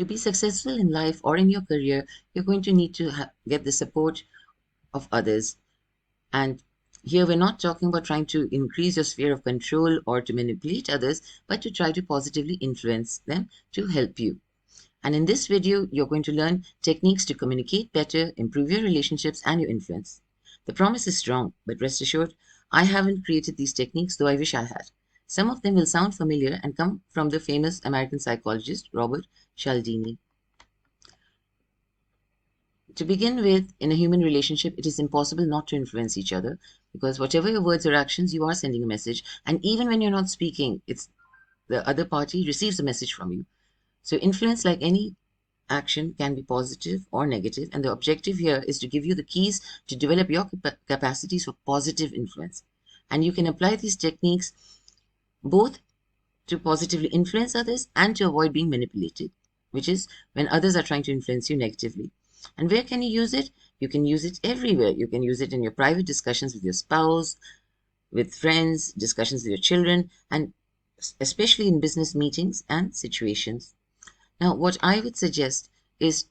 To be successful in life or in your career, you're going to need to get the support of others. And here we're not talking about trying to increase your sphere of control or to manipulate others, but to try to positively influence them to help you. And in this video, you're going to learn techniques to communicate better, improve your relationships and your influence. The promise is strong, but rest assured, I haven't created these techniques, though I wish I had. Some of them will sound familiar and come from the famous American psychologist Robert Cialdini. To begin with, in a human relationship, it is impossible not to influence each other because whatever your words or actions, you are sending a message. And even when you're not speaking, it's the other party receives a message from you. So influence, like any action, can be positive or negative, and the objective here is to give you the keys to develop your capacities for positive influence. And you can apply these techniques both to positively influence others and to avoid being manipulated, which is when others are trying to influence you negatively. And where can you use it? You can use it everywhere. You can use it in your private discussions with your spouse, with friends, discussions with your children, and especially in business meetings and situations. Now, what I would suggest is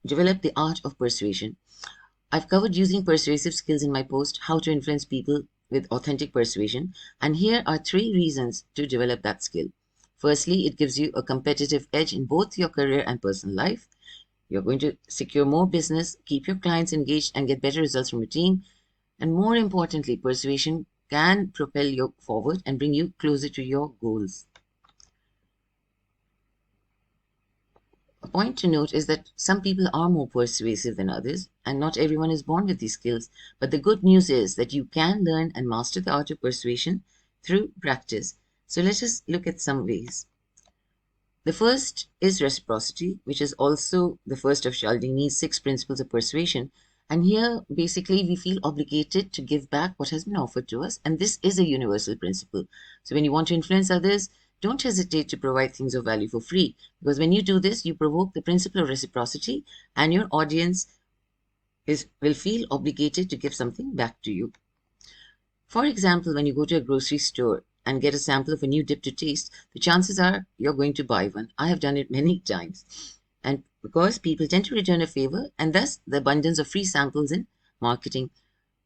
develop the art of persuasion. I've covered using persuasive skills in my post, How to Influence People with Authentic Persuasion, and here are 3 reasons to develop that skill. Firstly, it gives you a competitive edge in both your career and personal life. You're going to secure more business, keep your clients engaged, and get better results from your team. And more importantly, persuasion can propel you forward and bring you closer to your goals. A point to note is that some people are more persuasive than others, and not everyone is born with these skills. But the good news is that you can learn and master the art of persuasion through practice. So let us look at some ways. The first is reciprocity, which is also the first of Cialdini's 6 principles of persuasion. And here, basically, we feel obligated to give back what has been offered to us. And this is a universal principle. So when you want to influence others, don't hesitate to provide things of value for free. Because when you do this, you provoke the principle of reciprocity and your audience will feel obligated to give something back to you. For example, when you go to a grocery store and get a sample of a new dip to taste, the chances are you're going to buy one. I have done it many times. And because people tend to return a favor, and thus the abundance of free samples in marketing.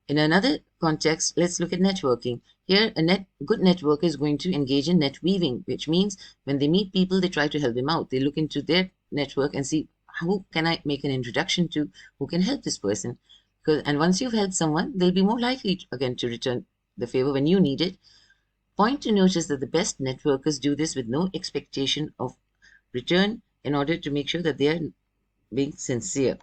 In another context, let's look at networking. Here, a good networker is going to engage in netweaving, which means when they meet people, they try to help them out. They look into their network and see, who can I make an introduction to, who can help this person? And once you've helped someone, they'll be more likely, again, to return the favor when you need it. Point to note is that the best networkers do this with no expectation of return in order to make sure that they are being sincere.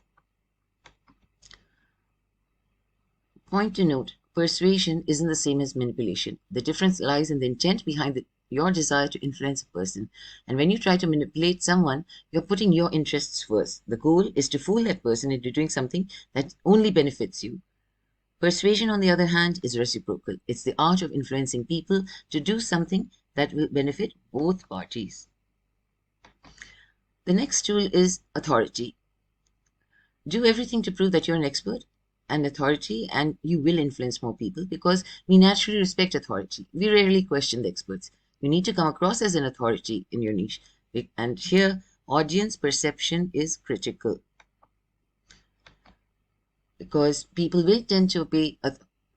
Point to note, persuasion isn't the same as manipulation. The difference lies in the intent behind your desire to influence a person. And when you try to manipulate someone, you're putting your interests first. The goal is to fool that person into doing something that only benefits you. Persuasion, on the other hand, is reciprocal. It's the art of influencing people to do something that will benefit both parties. The next tool is authority. Do everything to prove that you're an expert and authority, and you will influence more people because we naturally respect authority. We rarely question the experts. You need to come across as an authority in your niche. And here, audience perception is critical, because people will tend to obey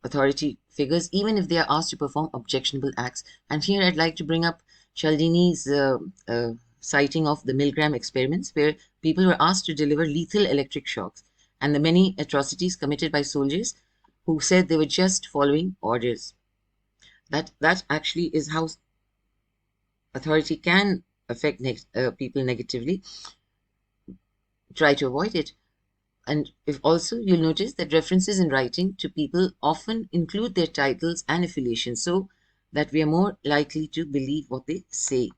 authority figures even if they are asked to perform objectionable acts. And here I'd like to bring up Cialdini's citing of the Milgram experiments, where people were asked to deliver lethal electric shocks, and the many atrocities committed by soldiers who said they were just following orders. That actually is how authority can affect people negatively. Try to avoid it. And if also you'll notice that references in writing to people often include their titles and affiliations, so that we are more likely to believe what they say.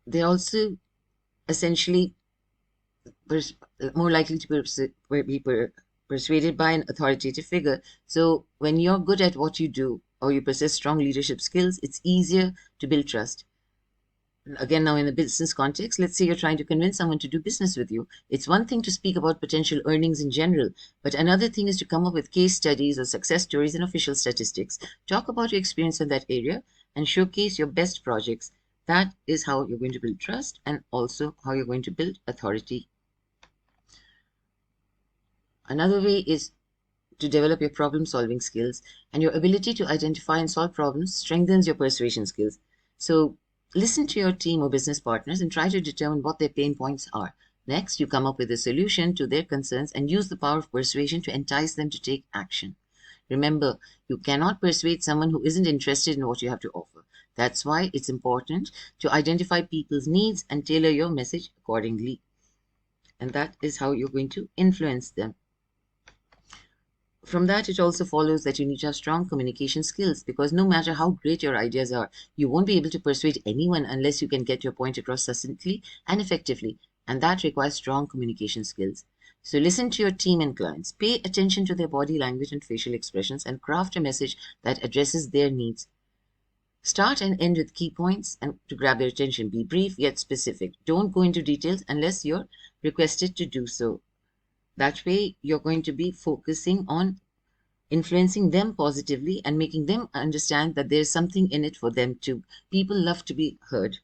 They're also essentially more likely to be persuaded by an authoritative figure. So when you're good at what you do or you possess strong leadership skills, it's easier to build trust. Again, now in a business context, let's say you're trying to convince someone to do business with you. It's one thing to speak about potential earnings in general, but another thing is to come up with case studies or success stories and official statistics. Talk about your experience in that area and showcase your best projects. That is how you're going to build trust and also how you're going to build authority. Another way is to develop your problem-solving skills, and your ability to identify and solve problems strengthens your persuasion skills. So listen to your team or business partners and try to determine what their pain points are. Next, you come up with a solution to their concerns and use the power of persuasion to entice them to take action. Remember, you cannot persuade someone who isn't interested in what you have to offer. That's why it's important to identify people's needs and tailor your message accordingly. And that is how you're going to influence them. From that, it also follows that you need to have strong communication skills, because no matter how great your ideas are, you won't be able to persuade anyone unless you can get your point across succinctly and effectively, and that requires strong communication skills. So listen to your team and clients, pay attention to their body language and facial expressions, and craft a message that addresses their needs. Start and end with key points and to grab their attention. Be brief yet specific. Don't go into details unless you're requested to do so. That way, you're going to be focusing on influencing them positively and making them understand that there's something in it for them too. People love to be heard.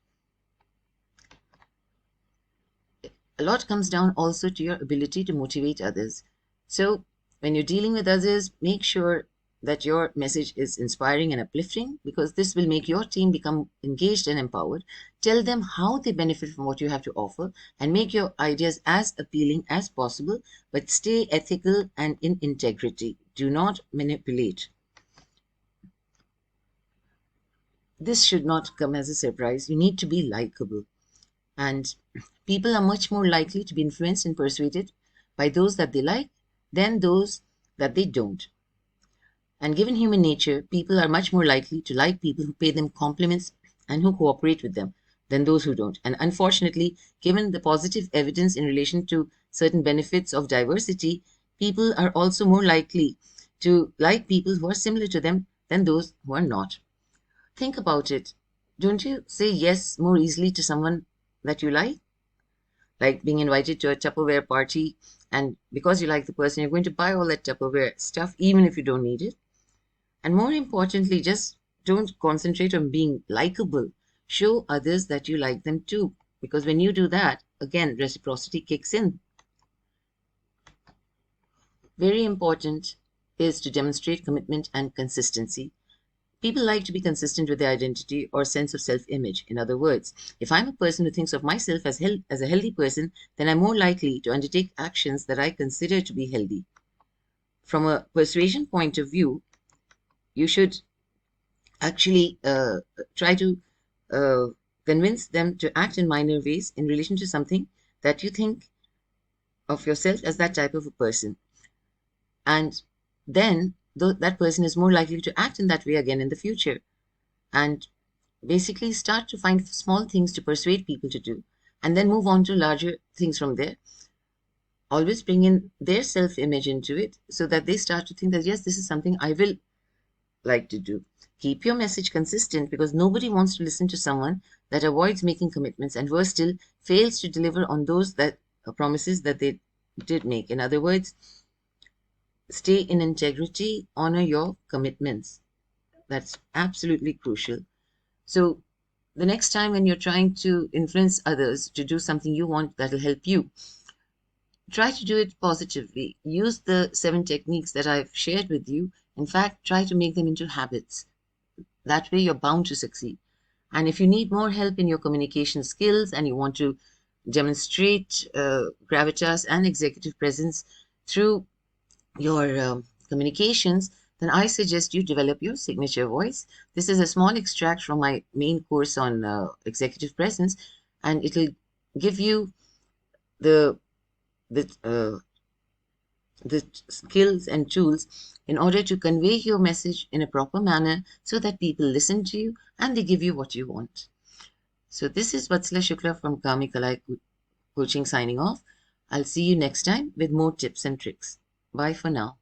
A lot comes down also to your ability to motivate others. So when you're dealing with others, make sure that your message is inspiring and uplifting, because this will make your team become engaged and empowered. Tell them how they benefit from what you have to offer and make your ideas as appealing as possible, but stay ethical and in integrity. Do not manipulate. This should not come as a surprise. You need to be likable. And people are much more likely to be influenced and persuaded by those that they like than those that they don't. And given human nature, people are much more likely to like people who pay them compliments and who cooperate with them than those who don't. And unfortunately, given the positive evidence in relation to certain benefits of diversity, people are also more likely to like people who are similar to them than those who are not. Think about it. Don't you say yes more easily to someone that you like? Like being invited to a Tupperware party, and because you like the person, you're going to buy all that Tupperware stuff even if you don't need it. And more importantly, just don't concentrate on being likable. Show others that you like them too, because when you do that, again, reciprocity kicks in. Very important is to demonstrate commitment and consistency. People like to be consistent with their identity or sense of self-image. In other words, if I'm a person who thinks of myself as a healthy person, then I'm more likely to undertake actions that I consider to be healthy. From a persuasion point of view, you should actually try to convince them to act in minor ways in relation to something that you think of yourself as that type of a person. And then that person is more likely to act in that way again in the future. And basically start to find small things to persuade people to do, and then move on to larger things from there. Always bring in their self-image into it so that they start to think that, yes, this is something I will like to do. Keep your message consistent, because nobody wants to listen to someone that avoids making commitments and worse still fails to deliver on those that promises that they did make. In other words, stay in integrity, honor your commitments. That's absolutely crucial. So the next time when you're trying to influence others to do something you want that will help you, try to do it positively. Use the 7 techniques that I've shared with you. In fact, try to make them into habits. That way you're bound to succeed. And if you need more help in your communication skills and you want to demonstrate gravitas and executive presence through your communications, then I suggest you develop your signature voice. This is a small extract from my main course on executive presence, and it will give you the skills and tools in order to convey your message in a proper manner so that people listen to you and they give you what you want. So this is Vatsala Shukla from Karmic Coaching signing off. I'll see you next time with more tips and tricks. Bye for now.